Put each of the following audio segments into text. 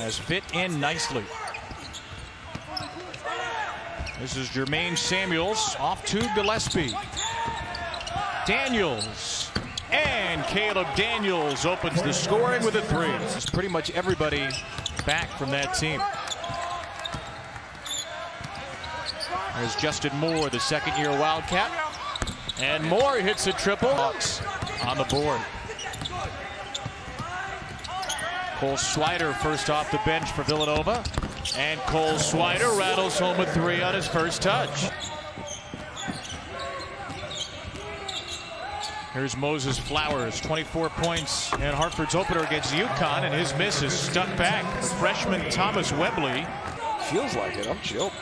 has fit in nicely. This is Jermaine Samuels off to Gillespie. Daniels. And Caleb Daniels opens the scoring with a three. It's pretty much everybody back from that team. There's Justin Moore, the second-year Wildcat. And Moore hits a triple. On the board. Cole Swider first off the bench for Villanova. And Cole Swider rattles home a three on his first touch. Here's Moses Flowers, 24 points in Hartford's opener against UConn, and his miss is stuck back. Freshman Thomas Webley. Feels like it. I'm chilled.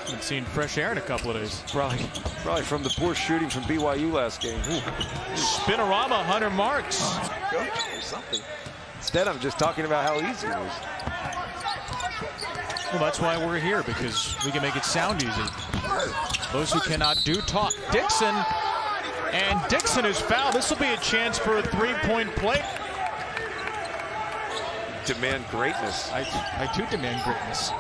Haven't seen fresh air in a couple of days. Probably from the poor shooting from BYU last game. Spinorama, Hunter Marks. Something. Instead, I'm just talking about how easy it is. Well, that's why we're here, because we can make it sound easy. Those who cannot do talk. Dixon. And Dixon is fouled. This will be a chance for a three-point play. Demand greatness. I too demand greatness.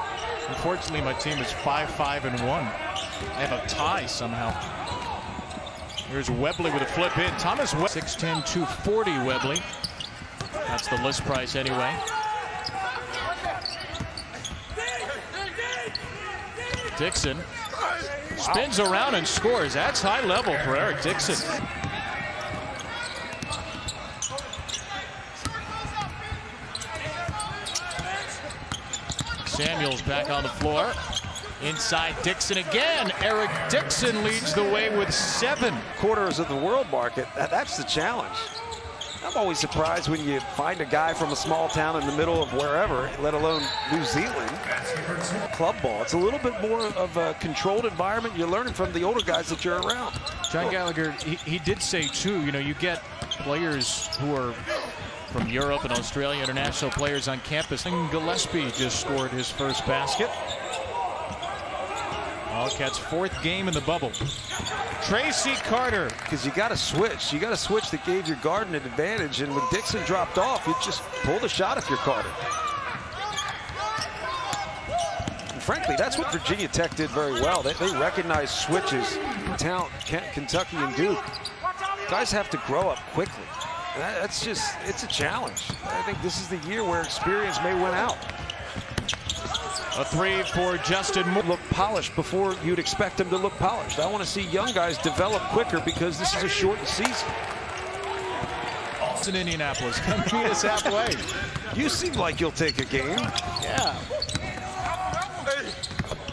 Unfortunately, my team is 5-5-1. I have a tie somehow. Here's Webley with a flip in. Thomas Webley. 6'10", 240 Webley. That's the list price anyway. Dixon spins around and scores. That's high level for Eric Dixon. Samuels back on the floor. Inside Dixon again. Eric Dixon leads the way with 7. Quarters of the world market. That's the challenge. I'm always surprised when you find a guy from a small town in the middle of wherever, let alone New Zealand. Club ball. It's a little bit more of a controlled environment. You're learning from the older guys that you're around. John Gallagher, he did say too, you know, you get players who are from Europe and Australia, international players on campus. And Gillespie just scored his first basket. Wildcats' 4th game in the bubble. Tracy Carter. Because you got to switch. You got to switch that gave your guard an advantage. And when Dixon dropped off, you just pulled a shot if you're Carter. And frankly, that's what Virginia Tech did very well. They recognize switches. Talent, Kentucky and Duke. Guys have to grow up quickly. That's just, it's a challenge. I think this is the year where experience may win out. A three for Justin Moore. Look polished before you'd expect them to look polished. I want to see young guys develop quicker because this is a shortened season. It's in Indianapolis. Come meet us halfway. You seem like you'll take a game. Yeah.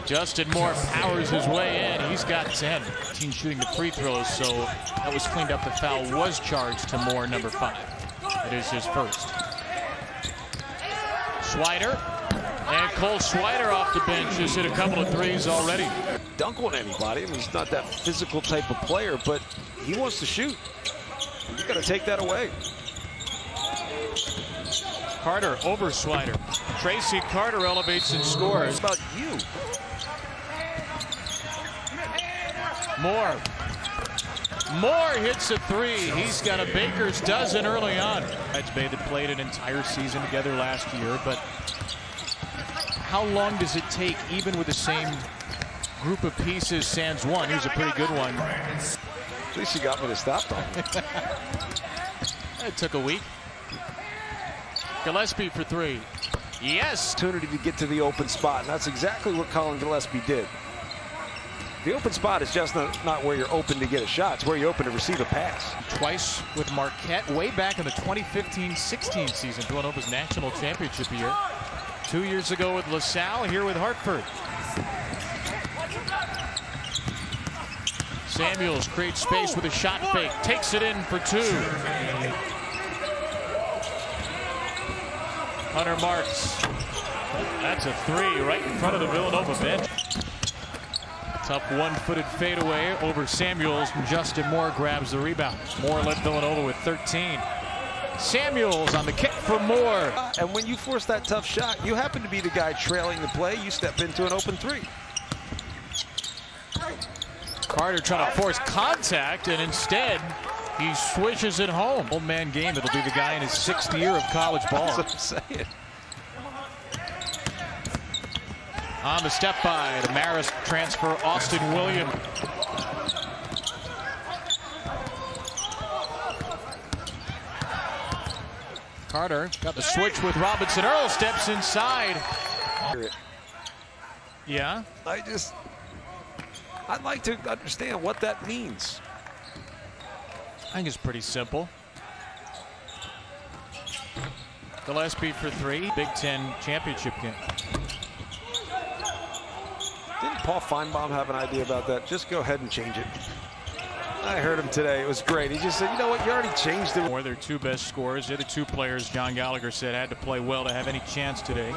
Justin Moore powers his way in. He's got 10. Team shooting the free throws, so that was cleaned up. The foul was charged to Moore, number 5. It is his first. Swider. And Cole Swider off the bench has hit a couple of threes already. Dunk on anybody. I mean, he's not that physical type of player, but he wants to shoot. You got to take that away. Carter over Swider. Tracy Carter elevates and scores. How about you? Moore hits a three. He's got a baker's dozen early on. They played an entire season together last year, but how long does it take, even with the same group of pieces, sans one? Here's a pretty good one. At least you got me to stop them. It took a week. Gillespie for 3. Yes! Opportunity to get to the open spot, and that's exactly what Colin Gillespie did. The open spot is just not where you're open to get a shot. It's where you're open to receive a pass. Twice with Marquette, way back in the 2015-16 season, Villanova's national championship year. 2 years ago with LaSalle, here with Hartford. Samuels creates space with a shot fake, takes it in for 2. Hunter Marks. That's a 3 right in front of the Villanova bench. Tough one-footed fadeaway over Samuels, and Justin Moore grabs the rebound. Moore led Villanova with 13. Samuels on the kick for Moore. And when you force that tough shot, you happen to be the guy trailing the play. You step into an open 3. Carter trying to force contact, and instead he swishes it home. Old man game. It'll be the guy in his 6th year of college ball. That's what I'm saying. On the step by the Marist transfer, Austin Williams. Carter got the switch with Robinson. Earl steps inside. Yeah. I'd like to understand what that means. I think it's pretty simple. Gillespie for three. Big Ten championship game. Didn't Paul Feinbaum have an idea about that? Just go ahead and change it. I heard him today. It was great. He just said, you know what? You already changed it. Or their two best scorers. They're the two players John Gallagher said had to play well to have any chance today.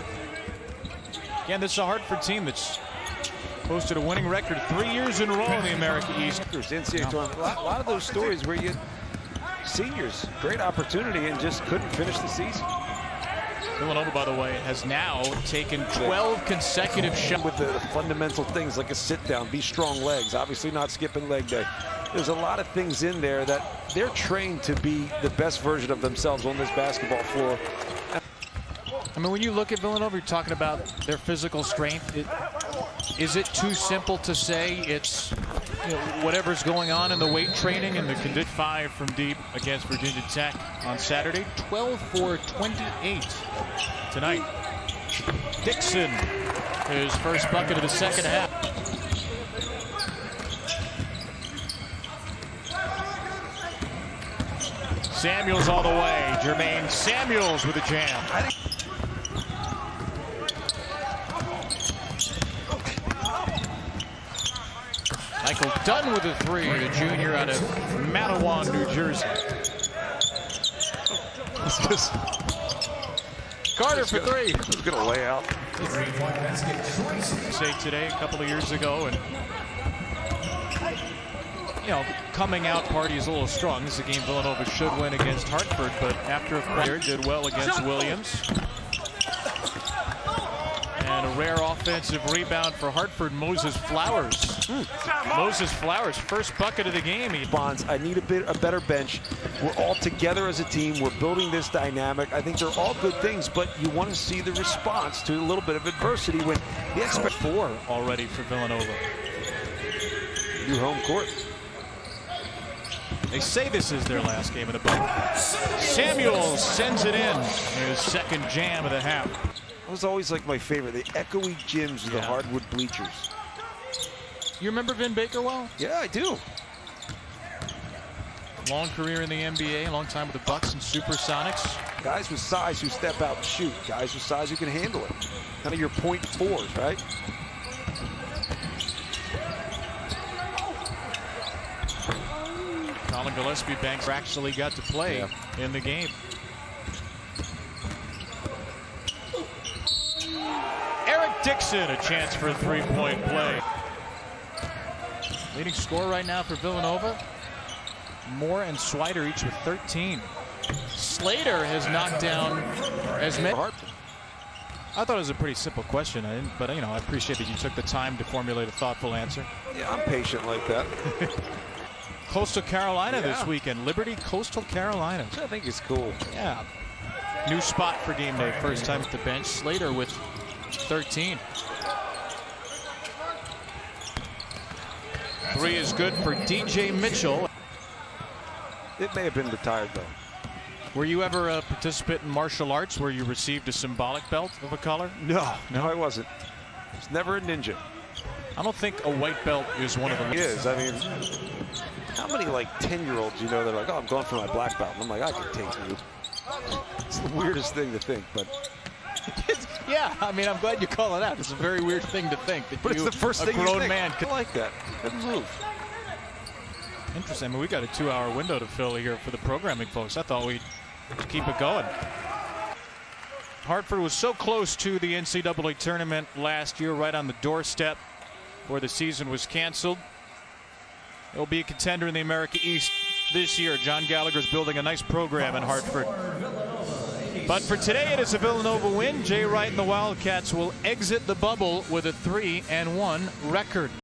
Again, this is a Hartford team that's posted a winning record 3 years in a row in the America East. NCAA tournament. A lot of those stories where you seniors, great opportunity and just couldn't finish the season. Villanova, by the way, has now taken 12 consecutive shots. With the fundamental things like a sit down, be strong legs, obviously not skipping leg day. There's a lot of things in there that they're trained to be the best version of themselves on this basketball floor. I mean, when you look at Villanova, you're talking about their physical strength. Is it too simple to say it's whatever's going on in the weight training and the condition 5 from deep against Virginia Tech on Saturday? 12 for 28 tonight. Dixon, his first bucket of the second half. Samuels all the way. Jermaine Samuels with a jam. Michael Dunn with a three, the junior out of Matawan, New Jersey. Carter for three. He's going to lay out. Say today, a couple of years ago, and coming out party is a little strong. This is a game Villanova should win against Hartford, but after a player did well against Williams. And a rare offensive rebound for Hartford, Moses Flowers. Moses Flowers, first bucket of the game. Bonds, I need a better bench. We're all together as a team. We're building this dynamic. I think they're all good things, but you want to see the response to a little bit of adversity when the expect 4 already for Villanova. New home court. They say this is their last game of the boat. Samuels sends it in. His second jam of the half. That was always like my favorite. The echoey gyms with the hardwood bleachers. You remember Vin Baker well? Yeah, I do. Long career in the NBA, long time with the Bucks and Supersonics. Guys with size who step out and shoot. Guys with size who can handle it. Kind of your .4s, right? Colin Gillespie Banks actually got to play in the game. Eric Dixon, a chance for a three-point play. Leading scorer right now for Villanova. Moore and Swider each with 13. Slater has knocked down as many. I thought it was a pretty simple question, but I appreciate that you took the time to formulate a thoughtful answer. Yeah, I'm patient like that. Coastal Carolina this weekend. Liberty, Coastal Carolina. Which I think is cool. Yeah. New spot for game day. First time at the bench. Slater with 13. Three is good for DJ Mitchell. It may have been retired, though. Were you ever a participant in martial arts where you received a symbolic belt of a color? No, I wasn't. It's never a ninja. I don't think a white belt is one of them. It is. I mean, how many 10-year-olds they're like, oh, I'm going for my black belt. And I'm like, I can take you. It's the weirdest thing to think, but. Yeah, I mean, I'm glad you call it out. It's a very weird thing to think that but it's the first thing a grown man could like that. Couldn't move. Interesting. I mean, we got a 2-hour window to fill here for the programming folks. I thought we'd keep it going. Hartford was so close to the NCAA tournament last year, right on the doorstep where the season was canceled. They'll be a contender in the America East this year. John Gallagher's building a nice program in Hartford. But for today, it is a Villanova win. Jay Wright and the Wildcats will exit the bubble with a 3-1 record.